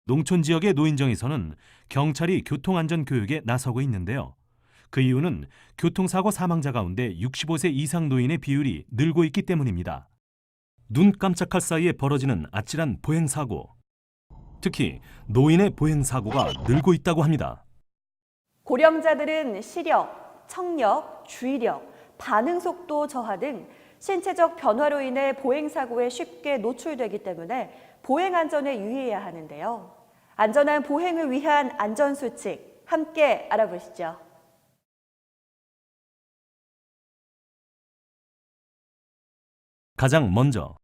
농촌 지역의 노인정에서는 경찰이 교통안전교육에 나서고 있는데요. 그 이유는 교통사고 사망자 가운데 65세 이상 노인의 비율이 늘고 있기 때문입니다. 눈 깜짝할 사이에 벌어지는 아찔한 보행사고. 특히 노인의 보행사고가 늘고 있다고 합니다. 고령자들은 시력, 청력, 주의력, 반응 속도 저하 등 신체적 변화로 인해 보행사고에 쉽게 노출되기 때문에 보행 안전에 유의해야 하는데요. 안전한 보행을 위한 안전수칙 함께 알아보시죠. 가장 먼저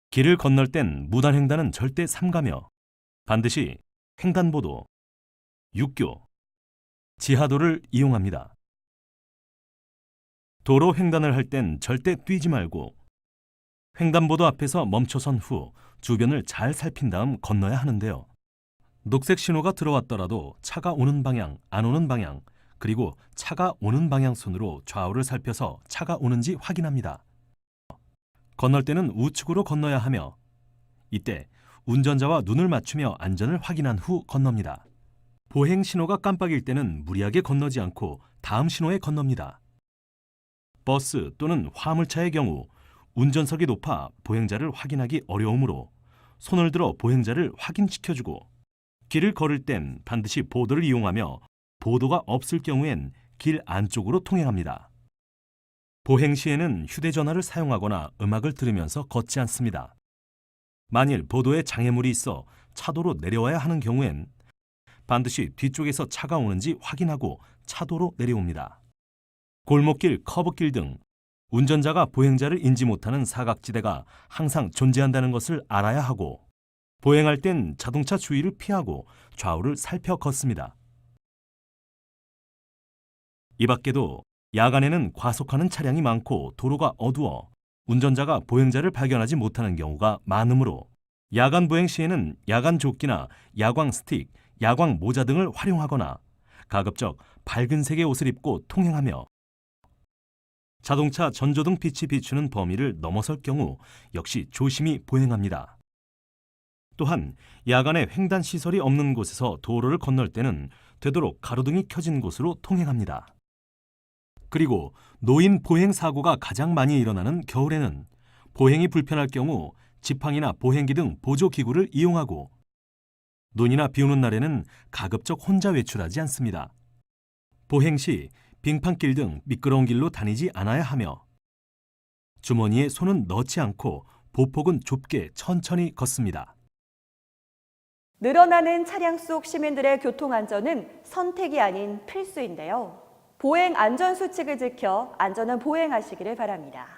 길을 건널 땐 무단횡단은 절대 삼가며 반드시 횡단보도, 육교, 지하도를 이용합니다. 도로 횡단을 할 땐 절대 뛰지 말고 횡단보도 앞에서 멈춰선 후 주변을 잘 살핀 다음 건너야 하는데요. 녹색 신호가 들어왔더라도 차가 오는 방향, 안 오는 방향, 그리고 차가 오는 방향 순으로 좌우를 살펴서 차가 오는지 확인합니다. 건널 때는 우측으로 건너야 하며 이때 운전자와 눈을 맞추며 안전을 확인한 후 건넙니다. 보행 신호가 깜빡일 때는 무리하게 건너지 않고 다음 신호에 건넙니다. 버스 또는 화물차의 경우 운전석이 높아 보행자를 확인하기 어려우므로 손을 들어 보행자를 확인시켜주고 길을 걸을 땐 반드시 보도를 이용하며 보도가 없을 경우엔 길 안쪽으로 통행합니다. 보행 시에는 휴대전화를 사용하거나 음악을 들으면서 걷지 않습니다. 만일 보도에 장애물이 있어 차도로 내려와야 하는 경우엔 반드시 뒤쪽에서 차가 오는지 확인하고 차도로 내려옵니다. 골목길, 커브길 등 운전자가 보행자를 인지 못하는 사각지대가 항상 존재한다는 것을 알아야 하고 보행할 땐 자동차 주위를 피하고 좌우를 살펴 걷습니다. 이 밖에도 야간에는 과속하는 차량이 많고 도로가 어두워 운전자가 보행자를 발견하지 못하는 경우가 많으므로 야간 보행 시에는 야간 조끼나 야광 스틱, 야광 모자 등을 활용하거나 가급적 밝은 색의 옷을 입고 통행하며 자동차 전조등 빛이 비추는 범위를 넘어설 경우 역시 조심히 보행합니다. 또한 야간에 횡단 시설이 없는 곳에서 도로를 건널 때는 되도록 가로등이 켜진 곳으로 통행합니다. 그리고 노인 보행 사고가 가장 많이 일어나는 겨울에는 보행이 불편할 경우 지팡이나 보행기 등 보조기구를 이용하고 눈이나 비 오는 날에는 가급적 혼자 외출하지 않습니다. 보행 시 빙판길 등 미끄러운 길로 다니지 않아야 하며 주머니에 손은 넣지 않고 보폭은 좁게 천천히 걷습니다. 늘어나는 차량 속 시민들의 교통안전은 선택이 아닌 필수인데요. 보행 안전수칙을 지켜 안전한 보행하시기를 바랍니다.